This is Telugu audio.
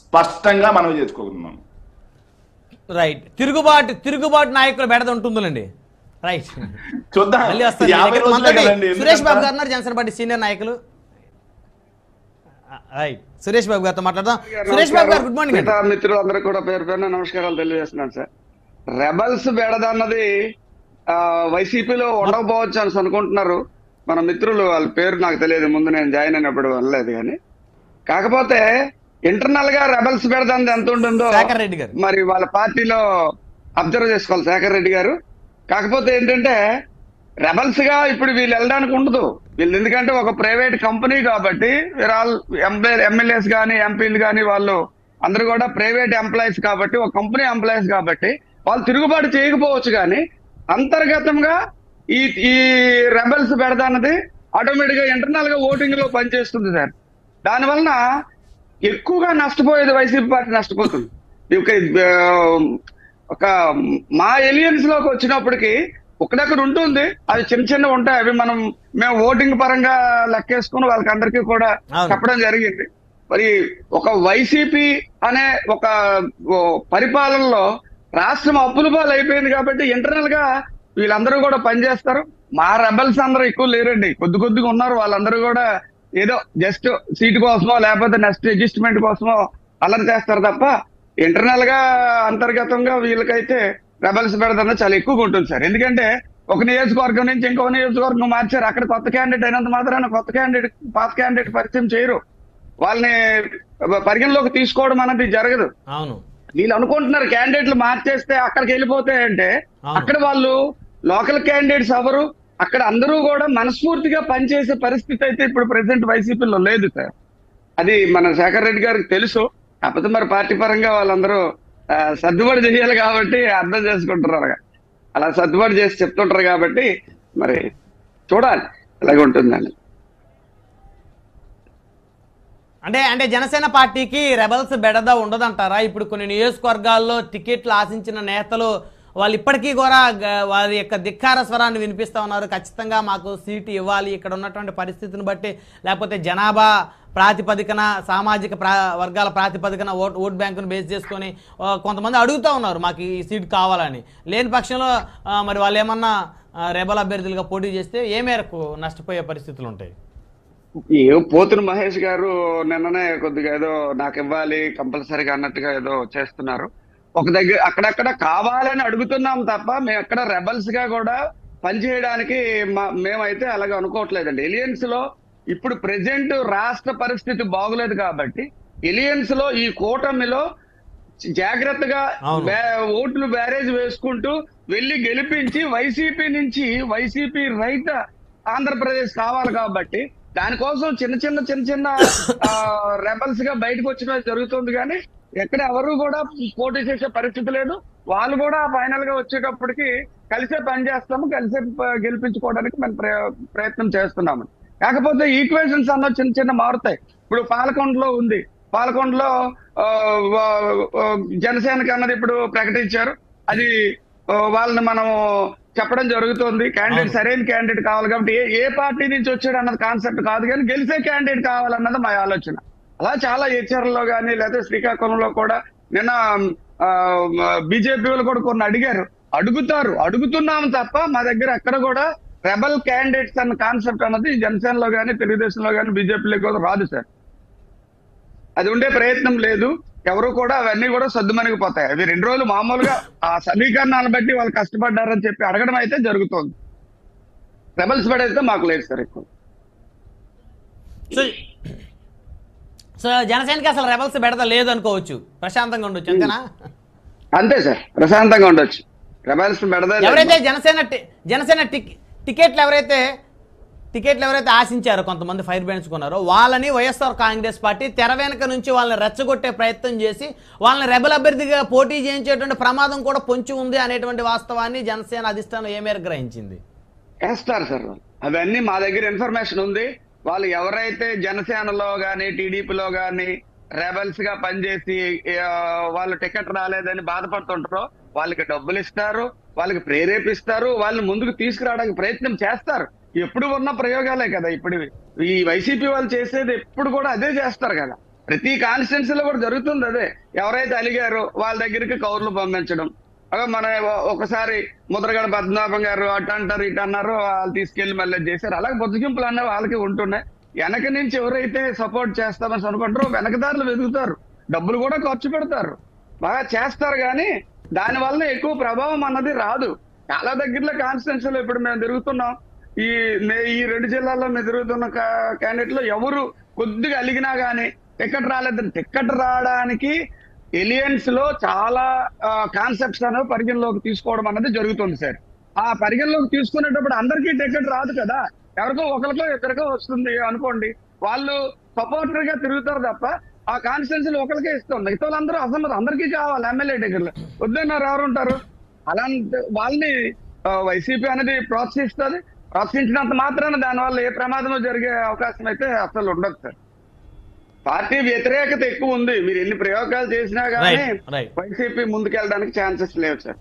స్పష్టంగా మనం చేసుకోగలుగుతున్నాం. రైట్. తిరుగుబాటు నాయకుల బెడద ఉంటుందండి. రైట్, చూద్దాం. మళ్ళీ వస్తారు. సురేష్ బాబు గారు ఉన్నారు, జనసేన పార్టీ సీనియర్ నాయకులు. రైట్, సురేష్ బాబు గారితో మాట్లాడదాం. సురేష్ బాబు గారు, గుడ్ మార్నింగ్. మిత్రులందరూ కూడా పేరు పేరున నమస్కారాలు తెలియజేస్తున్నాను సార్. రెబల్స్ బెడద అన్నది వైసీపీలో ఉండకపోవచ్చు అని అనుకుంటున్నారు మన మిత్రులు. వాళ్ళ పేరు నాకు తెలియదు, ముందు నేను జాయిన్ అయినప్పుడు వెళ్ళలేదు. కానీ కాకపోతే ఇంటర్నల్ గా రెబల్స్ బెడద అన్నది ఎంత ఉంటుందో మరి వాళ్ళ పార్టీలో అబ్జర్వ్ చేసుకోవాలి శేఖర్ రెడ్డి గారు. కాకపోతే ఏంటంటే రెబల్స్ గా ఇప్పుడు వీళ్ళు వెళ్ళడానికి ఉండదు. వీళ్ళు ఎందుకంటే ఒక ప్రైవేట్ కంపెనీ కాబట్టి, ఎమ్మెల్యేస్ కానీ ఎంపీలు కానీ వాళ్ళు అందరూ కూడా ప్రైవేట్ ఎంప్లాయీస్ కాబట్టి, ఒక కంపెనీ ఎంప్లాయీస్ కాబట్టి వాళ్ళు తిరుగుబాటు చేయకపోవచ్చు. కానీ అంతర్గతంగా ఈ రెబల్స్ బెడద అన్నది ఆటోమేటిక్ గా ఇంటర్నల్ గా ఓటింగ్ లో పనిచేస్తుంది సార్. దానివలన ఎక్కువగా నష్టపోయేది వైసీపీ పార్టీ నష్టపోతుంది. ఒక మా ఎలియన్స్ లోకి వచ్చినప్పటికీ ఒకడక్కడ ఉంటుంది, అవి చిన్న చిన్న ఉంటాయి. అవి మేము ఓటింగ్ పరంగా లెక్కేసుకుని వాళ్ళకి అందరికీ కూడా చెప్పడం జరిగింది. మరి ఒక వైసీపీ అనే ఒక పరిపాలనలో రాష్ట్రం అప్పుల పాలు అయిపోయింది కాబట్టి ఇంటర్నల్ గా వీళ్ళందరూ కూడా పనిచేస్తారు. మా రెబల్స్ అందరూ ఎక్కువ లేరండి, కొద్దిగా ఉన్నారు. వాళ్ళందరూ కూడా ఏదో జస్ట్ సీటు కోసమో లేకపోతే నెక్స్ట్ అడ్జస్ట్మెంట్ కోసమో అల్లరి చేస్తారు తప్ప ఇంటర్నల్ గా అంతర్గతంగా వీళ్ళకైతే రెబల్స్ బెడద చాలా ఎక్కువగా ఉంటుంది సార్. ఎందుకంటే ఒక నియోజకవర్గం నుంచి ఇంకో నియోజకవర్గం మార్చారు. అక్కడ కొత్త క్యాండిడేట్ అయినంత మాత్రాన పాత క్యాండిడేట్ పరిచయం చేయరు. వాళ్ళని పరిగణలోకి తీసుకోవడం అనేది జరగదు. అవును, వీళ్ళు అనుకుంటున్నారు క్యాండిడేట్లు మార్చేస్తే అక్కడికి వెళ్ళిపోతాయంటే అక్కడ వాళ్ళు లోకల్ క్యాండిడేట్స్ ఎవరు, అక్కడ అందరూ కూడా మనస్ఫూర్తిగా పనిచేసే పరిస్థితి అయితే ఇప్పుడు ప్రెసెంట్ వైసీపీలో లేదు సార్. అది మన శేఖర్ రెడ్డి గారికి తెలుసు. కాకపోతే మరి పార్టీ పరంగా వాళ్ళందరూ సర్దుబాటు చేయాలి కాబట్టి అర్థం చేసుకుంటున్నారు. అలా సర్దుబాటు చేసి చెప్తుంటారు కాబట్టి మరి చూడాలి ఎలాగ ఉంటుందని. అంటే జనసేన పార్టీకి రెబల్స్ బెడద ఉండదంటారా? ఇప్పుడు కొన్ని నియోజకవర్గాల్లో టికెట్లు ఆశించిన నేతలు వాళ్ళు ఇప్పటికీ కూడా వారి యొక్క ధిక్కార స్వరాన్ని వినిపిస్తూ ఉన్నారు. ఖచ్చితంగా మాకు సీటు ఇవ్వాలి ఇక్కడ ఉన్నటువంటి పరిస్థితిని బట్టి, లేకపోతే జనాభా ప్రాతిపదికన, సామాజిక వర్గాల ప్రాతిపదికన ఓట్ బ్యాంకును బేస్ చేసుకొని కొంతమంది అడుగుతూ ఉన్నారు మాకు ఈ సీట్ కావాలని. లేని పక్షంలో మరి వాళ్ళు ఏమన్నా రెబల్ అభ్యర్థులుగా పోటీ చేస్తే ఏ మేరకు నష్టపోయే పరిస్థితులు ఉంటాయి? పోతున్న మహేష్ గారు నిన్ననే కొద్దిగా ఏదో నాకు ఇవ్వాలి కంపల్సరీగా అన్నట్టుగా ఏదో చేస్తున్నారు. ఒక దగ్గర అక్కడక్కడ కావాలని అడుగుతున్నాం తప్ప మేము ఎక్కడ రెబల్స్ గా కూడా పనిచేయడానికి మేమైతే అలాగే అనుకోవట్లేదండి. ఎలియన్స్ లో ఇప్పుడు ప్రెసెంట్ రాష్ట్ర పరిస్థితి బాగులేదు కాబట్టి ఎలియన్స్ లో ఈ కూటమిలో జాగ్రత్తగా ఓట్లు బ్యారేజ్ వేసుకుంటూ వెళ్ళి గెలిపించి వైసీపీ నుంచి వైసీపీ రహిత ఆంధ్రప్రదేశ్ కావాలి కాబట్టి దానికోసం చిన్న చిన్న రెబల్స్ గా బయటకు వచ్చిన జరుగుతుంది. కానీ ఎక్కడ ఎవరు కూడా పోటీ చేసే పరిస్థితి లేదు. వాళ్ళు కూడా ఫైనల్ గా వచ్చేటప్పటికి కలిసే పనిచేస్తాము, కలిసే గెలిపించుకోవడానికి మనం ప్రయత్నం చేస్తున్నాము. కాకపోతే ఈక్వేషన్స్ అన్న చిన్న మారుతాయి. ఇప్పుడు పాలకొండలో ఉంది, పాలకొండలో జనసేనకి అన్నది ఇప్పుడు ప్రకటించారు. అది వాళ్ళని మనం చెప్పడం జరుగుతుంది. క్యాండిడేట్ సరైన క్యాండిడేట్ కావాలి కాబట్టి ఏ పార్టీ నుంచి వచ్చాడు అన్నది కాన్సెప్ట్ కాదు, కానీ గెలిచే క్యాండిడేట్ కావాలన్నది మా ఆలోచన. అలా చాలా హెచ్ఆర్లో కానీ లేదా శ్రీకాకుళంలో కూడా నిన్న బీజేపీ వాళ్ళు కూడా కొన్ని అడుగుతున్నాము తప్ప మా దగ్గర ఎక్కడ కూడా రెబల్ క్యాండిడేట్స్ అన్న కాన్సెప్ట్ అన్నది జనసేనలో కానీ తెలుగుదేశంలో కానీ బీజేపీలో కూడా రాదు సార్. అది ఉండే ప్రయత్నం లేదు. ఎవరు కూడా అవన్నీ కూడా సద్దుమణిగిపోతాయి. అవి 2 రోజులు మామూలుగా ఆ సమీకరణాలను బట్టి వాళ్ళు కష్టపడ్డారని చెప్పి అడగడం అయితే జరుగుతోంది. రెబల్స్ పడైతే మాకు లేదు సార్ ఎక్కువ. సో జనసేనకి అసలు రెబల్స్ బెడద లేదు అనుకోవచ్చు, ప్రశాంతంగా ఉండొచ్చు అంతేనా? అంతే సార్, ప్రశాంతంగా ఉండొచ్చు. రెబల్స్ బెడద ఎవరైతే జనసేన టికెట్లు ఎవరైతే ఆశించారో, కొంతమంది ఫైర్ బ్రాండ్స్ కొన్నారో వాళ్ళని వైఎస్ఆర్ కాంగ్రెస్ పార్టీ తెర వెనక నుంచి వాళ్ళని రెచ్చగొట్టే ప్రయత్నం చేసి వాళ్ళని రెబల్ అభ్యర్థిగా పోటీ చేయించేటువంటి ప్రమాదం కూడా పొంచి ఉంది అనేటువంటి వాస్తవాన్ని జనసేన అధిష్టానం ఏ మేరకు గ్రహించింది? వేస్తారు సార్, అవన్నీ మా దగ్గర ఇన్ఫర్మేషన్ ఉంది. వాళ్ళు ఎవరైతే జనసేనలో గాని టీడీపీలో గాని రెబల్స్ గా పనిచేసి వాళ్ళు టికెట్ రాలేదని బాధపడుతుంటారో వాళ్ళకి డబ్బులు ఇస్తారు, వాళ్ళకి ప్రేరేపిస్తారు, వాళ్ళని ముందుకు తీసుకురావడానికి ప్రయత్నం చేస్తారు. ఎప్పుడు ఉన్న ప్రయోగాలే కదా ఇప్పుడు ఈ వైసీపీ వాళ్ళు చేసేది, ఎప్పుడు కూడా అదే చేస్తారు కదా. ప్రతి కాన్స్టిట్యున్సీలో కూడా జరుగుతుంది అదే. ఎవరైతే అలిగారో వాళ్ళ దగ్గరికి కౌర్లు పంపించడం. మన ఒకసారి ముద్రగడ పద్మనాభం గారు అటు అంటారు ఇటు అన్నారు, వాళ్ళు తీసుకెళ్లి మళ్ళీ చేశారు. అలాగే బొద్దుగింపులు అన్న వాళ్ళకి ఉంటున్నాయి. వెనక నుంచి ఎవరైతే సపోర్ట్ చేస్తామని అనుకుంటారో వెనకదారులు వెతుకుతారు, డబ్బులు కూడా ఖర్చు పెడతారు, బాగా చేస్తారు. కానీ దాని వల్ల ఎక్కువ ప్రభావం అన్నది రాదు. చాలా దగ్గరలో కాన్స్టిట్యున్సీలో ఇప్పుడు మేము తిరుగుతున్నాం, ఈ 2 జిల్లాల్లో మేము తిరుగుతున్న క్యాండిడేట్ లో ఎవరు కొద్దిగా అలిగినా గానీ టికెట్ రాలేదు. టికెట్ రావడానికి ఎలియన్స్ లో చాలా కాన్సెప్ట్స్ అనేవి పరిగణలోకి తీసుకోవడం అన్నది జరుగుతుంది సార్. ఆ పరిగణలోకి తీసుకునేటప్పుడు అందరికీ టికెట్ రాదు కదా, ఎవరికో ఒకరికో ఇద్దరికో వస్తుంది అనుకోండి, వాళ్ళు సపోర్టర్ గా తిరుగుతారు తప్ప ఆ కాన్స్టిట్యున్సీలు ఒకరికే ఇస్తుంది. మిగతా వాళ్ళందరూ అసలు అందరికీ కావాలి ఎమ్మెల్యే టికెట్లు. వద్దన్నారు ఎవరు ఉంటారు? అలాంటి వాళ్ళని వైసీపీ అనేది ప్రోత్సహిస్తుంది. ప్రోత్సహించినంత మాత్రాన దానివల్ల ఏ ప్రమాదం జరిగే అవకాశం అయితే అసలు ఉండదు సార్. పార్టీ వ్యతిరేకత ఎక్కువ ఉంది. మీరు ఎన్ని ప్రయోగాలు చేసినా కానీ వైసీపీ ముందుకెళ్ళడానికి ఛాన్సెస్ లేవు సార్.